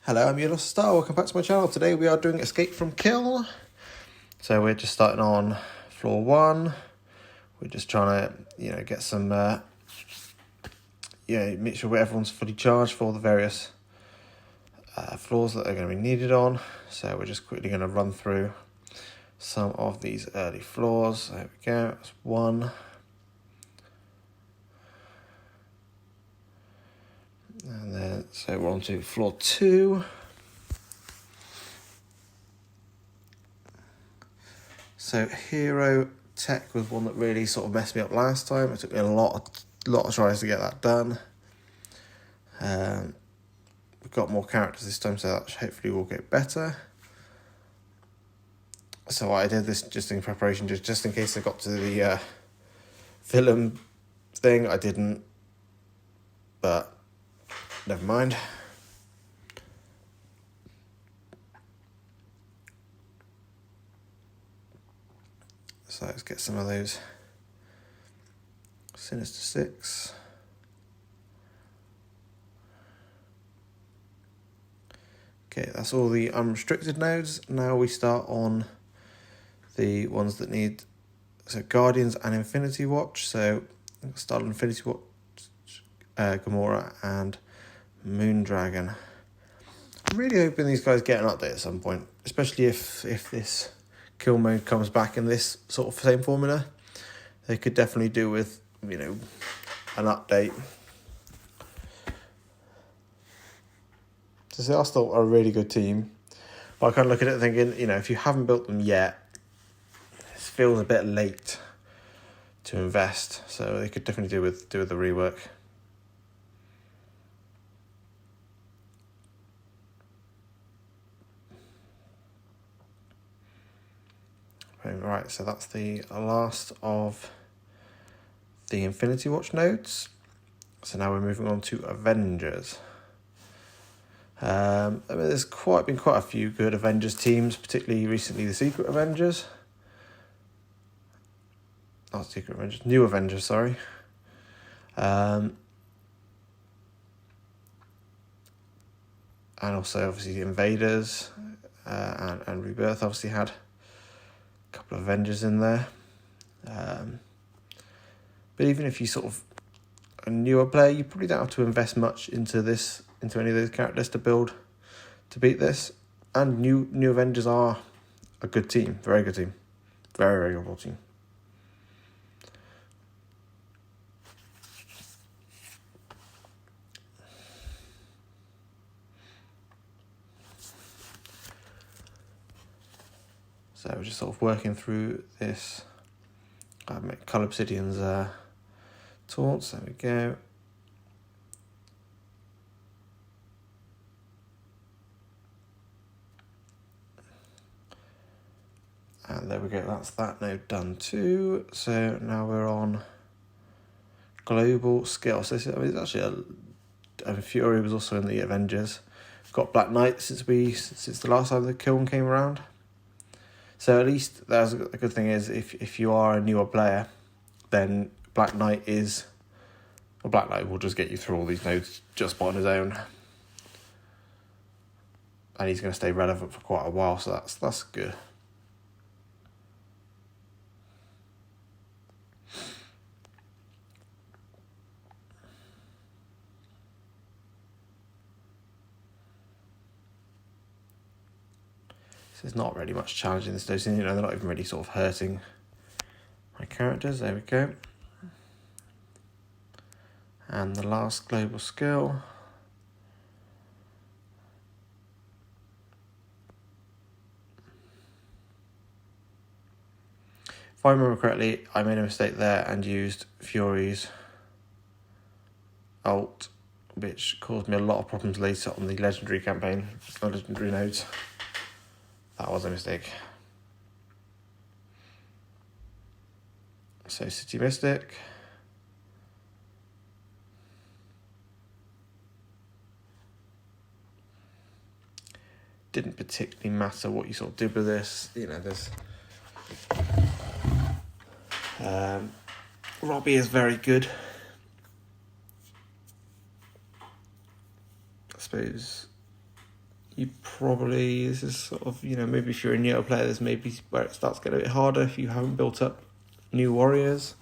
Hello, I'm your Star. Welcome back to my channel. Today we are doing Escape from Kyln. So we're just starting on floor 1. We're just trying to, get some, make sure everyone's fully charged for all the various floors that are going to be needed on. So we're just quickly going to run through some of these early floors. There we go. That's 1. And then, so we're on to floor 2. So Hero Tech was one that really sort of messed me up last time. It took me a lot of tries to get that done. We've got more characters this time, so that hopefully will get better. So I did this just in preparation, just in case I got to the film thing. I didn't, but never mind. So let's get some of those Sinister 6. Okay, that's all the unrestricted nodes. Now we start on the ones that need, so Guardians and Infinity Watch. So start on Infinity Watch, Gamora and Moondragon. I'm really hoping these guys get an update at some point, especially if this kill mode comes back in this sort of same formula. They could definitely do with, an update. So they are still a really good team. But I kind of look at it thinking, if you haven't built them yet, it feels a bit late to invest. So they could definitely do with the rework. Right, so that's the last of the Infinity Watch nodes. So now we're moving on to Avengers. There's been quite a few good Avengers teams, particularly recently the Secret Avengers. Not Secret Avengers, New Avengers, sorry. And also obviously the Invaders and Rebirth obviously had a couple of Avengers in there. But even if you sort of a newer player, you probably don't have to invest much into any of those characters to beat this. And new Avengers are a good team, very good team, very good team. So we're just sort of working through this. Colour Obsidian's taunts. There we go. And there we go, that's that node done too. So now we're on global skill. So it's actually Fury was also in the Avengers. Got Black Knight since the last time the Kyln came around. So at least that's a good thing is if you are a newer player, then Black Knight will just get you through all these nodes just on his own. And he's going to stay relevant for quite a while, so that's good. So there's not really much challenge in this node. They're not even really sort of hurting my characters. There we go. And the last global skill. If I remember correctly, I made a mistake there and used Fury's ult, which caused me a lot of problems later on the legendary campaign, or legendary nodes. That was a mistake. So City Mystic. Didn't particularly matter what you sort of did with this. There's Robbie is very good. I suppose you probably, this is sort of, maybe if you're a newer player, this may be where it starts getting a bit harder if you haven't built up new warriors.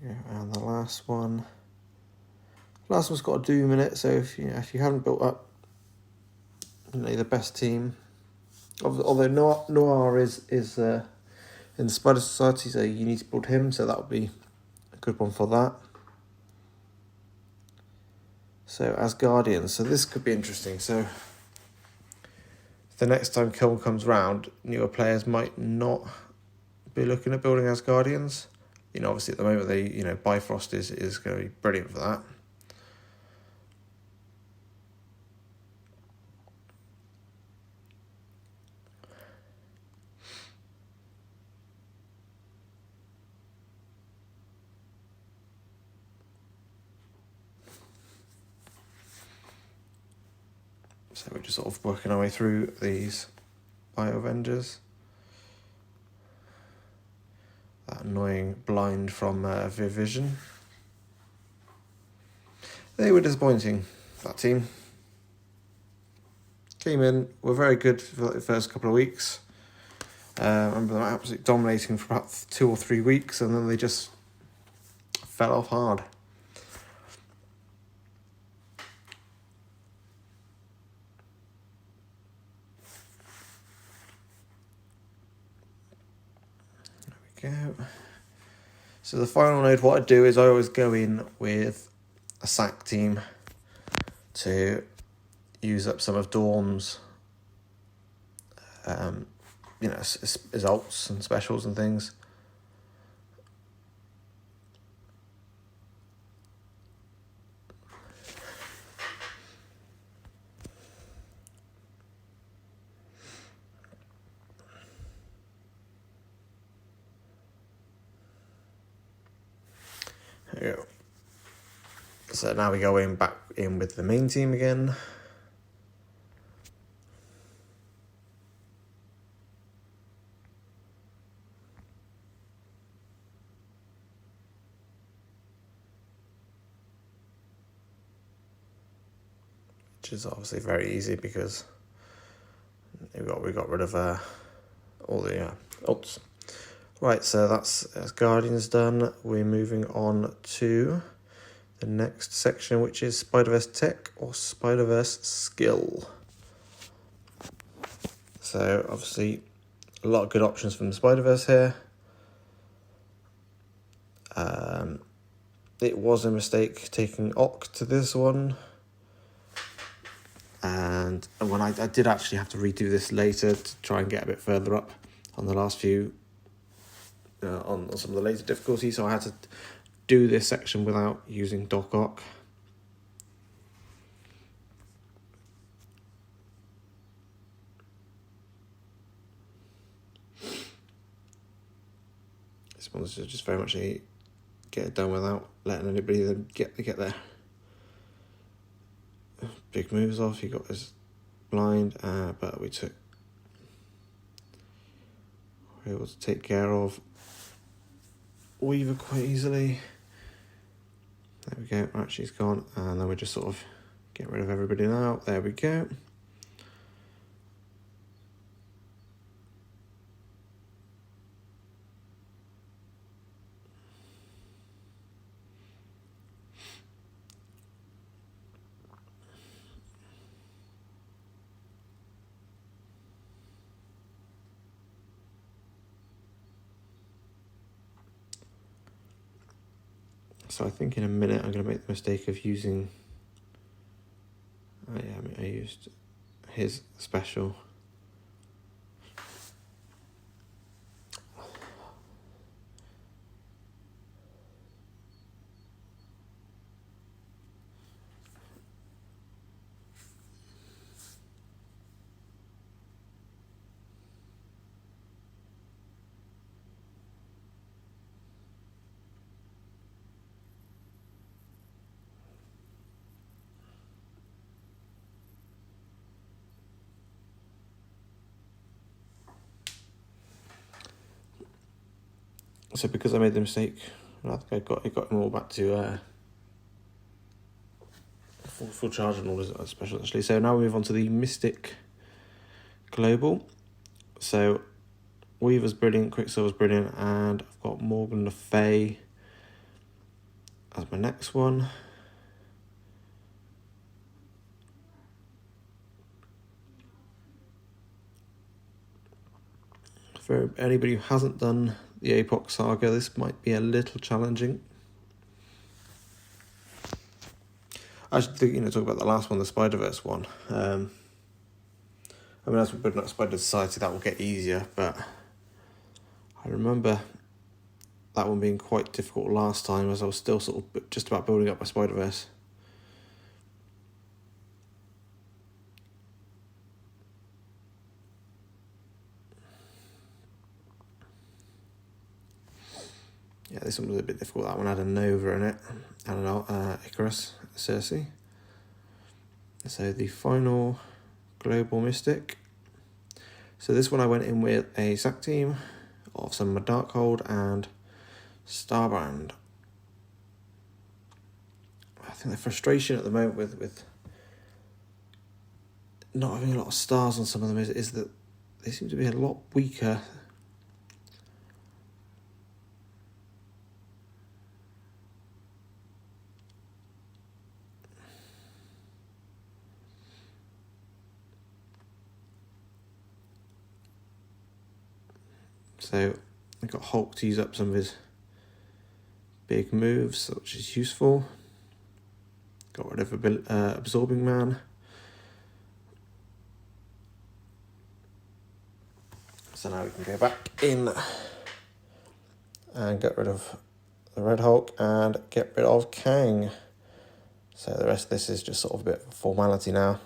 Yeah, and the last one's got a doom in it, so if you haven't built up the best team, although Noir is in the Spider Society, so you need to build him, so that would be a good one for that. So as Guardians, so this could be interesting. So the next time Kyln comes round, newer players might not be looking at building as Guardians. Obviously at the moment Bifrost is going to be brilliant for that. So we're just sort of working our way through these Bio-Avengers. That annoying blind from Vision. They were disappointing, that team. Came in, were very good for the first couple of weeks. I remember them absolutely dominating for about 2 or 3 weeks, and then they just fell off hard. Go. So the final node, what I do is I always go in with a sack team to use up some of Dawn's, his ults and specials and things. There we go. So now we go back in with the main team again. Which is obviously very easy because we got rid of all the ults. Right, so that's Guardians done. We're moving on to the next section, which is Spider-Verse Tech or Spider-Verse Skill. So obviously a lot of good options from the Spider-Verse here. It was a mistake taking Ock to this one. And when I did actually have to redo this later to try and get a bit further up on the last few, on some of the later difficulties, so I had to do this section without using Doc Ock. This one's just very much a get it done without letting anybody get their big moves off. He got his blind, but we were able to take care of Weaver quite easily. There we go. Right, she's gone, and then we just sort of get rid of everybody now. There we go. So I think in a minute I'm going to make the mistake of using... I used his special. So because I made the mistake, I think I got them all back to full charge and all this special actually. So now we move on to the Mystic Global. So Weaver's brilliant, Quicksilver's brilliant, and I've got Morgan Le Fay as my next one. For anybody who hasn't done the APOC saga, this might be a little challenging. I should think, talk about the last one, the Spider-Verse one. I mean, as we're building up Spider Society, that will get easier, but I remember that one being quite difficult last time, as I was still sort of just about building up my Spider-Verse. Yeah, this one was a bit difficult. That one had a Nova in it, and Icarus, Circe. So the final Global Mystic. So this one I went in with a sack team of some Darkhold and Starbrand. I think the frustration at the moment with not having a lot of stars on some of them is that they seem to be a lot weaker. So I got Hulk to use up some of his big moves, which is useful. Got rid of Absorbing Man. So now we can go back in and get rid of the Red Hulk and get rid of Kang. So the rest of this is just sort of a bit of a formality now.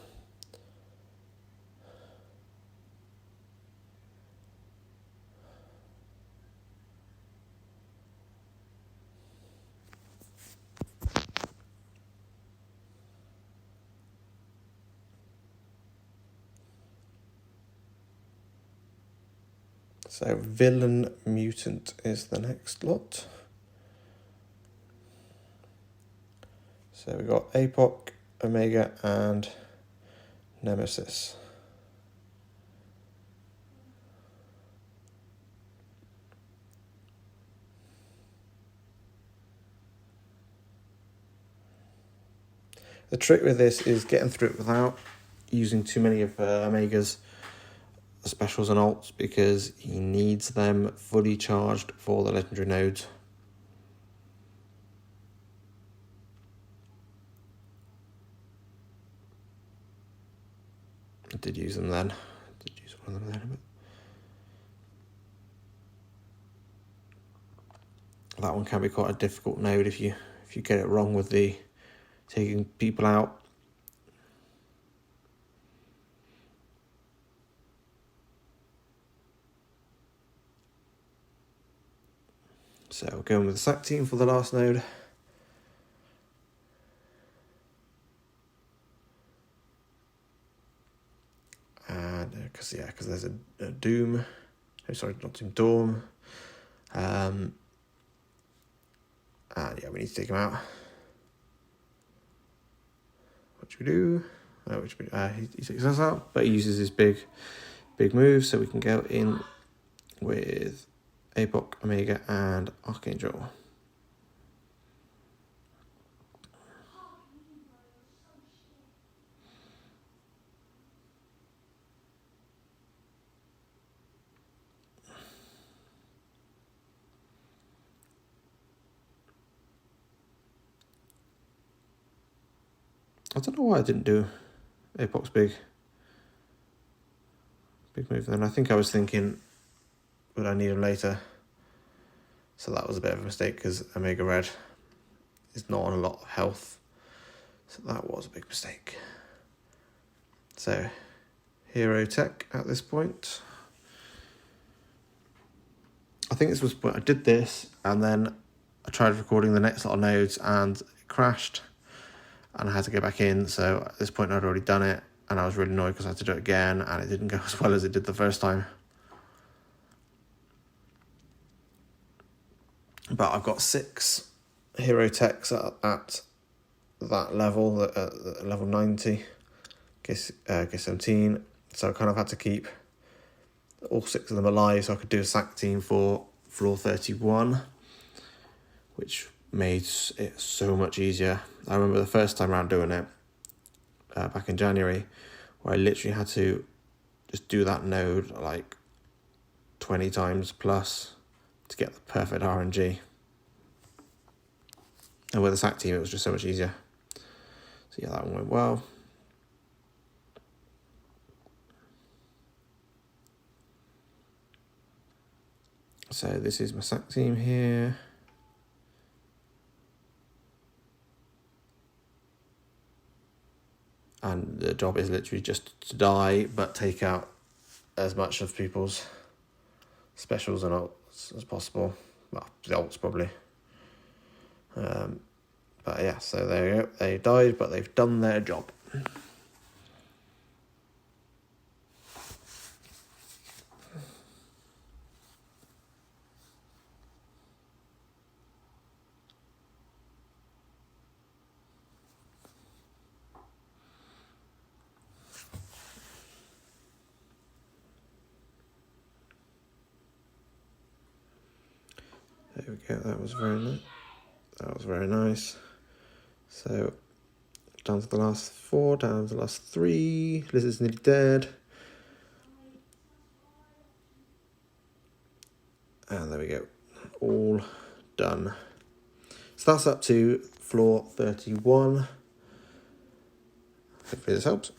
So Villain Mutant is the next lot. So we've got APOC, Omega and Nemesis. The trick with this is getting through it without using too many of Omega's specials and alts, because he needs them fully charged for the legendary nodes. I did use them then. I did use one of them then. But that one can be quite a difficult node if you get it wrong with the taking people out. So we're going with the sack team for the last node. And because there's a Doom. Oh, sorry, not Doom, Dorm. And yeah, we need to take him out. What should we do? He takes us out, but he uses his big move, so we can go in with APOC, Omega, and Archangel. I don't know why I didn't do APOC's big move then. I think I was thinking, would I need him later? So that was a bit of a mistake, because Omega Red is not on a lot of health. So that was a big mistake. So, Hero Tech at this point. I think this was when I did this, and then I tried recording the next lot of nodes and it crashed. And I had to go back in, so at this point I'd already done it, and I was really annoyed because I had to do it again, and it didn't go as well as it did the first time. But I've got 6 hero techs at that level, at level 90, K17. So I kind of had to keep all 6 of them alive so I could do a sack team for floor 31, which made it so much easier. I remember the first time around doing it, back in January, where I literally had to just do that node like 20 times plus to get the perfect RNG. And with the sack team, it was just so much easier. So yeah, that one went well. So this is my sack team here. And the job is literally just to die, but take out as much of people's specials and ults as possible. Well, the ults probably. But yeah, so there you go. They died, but they've done their job. There we go. That was very nice. That was very nice. So down to the last 4, down to the last 3. Lizard's nearly dead. And there we go. All done. So that's up to floor 31. Hopefully this helps.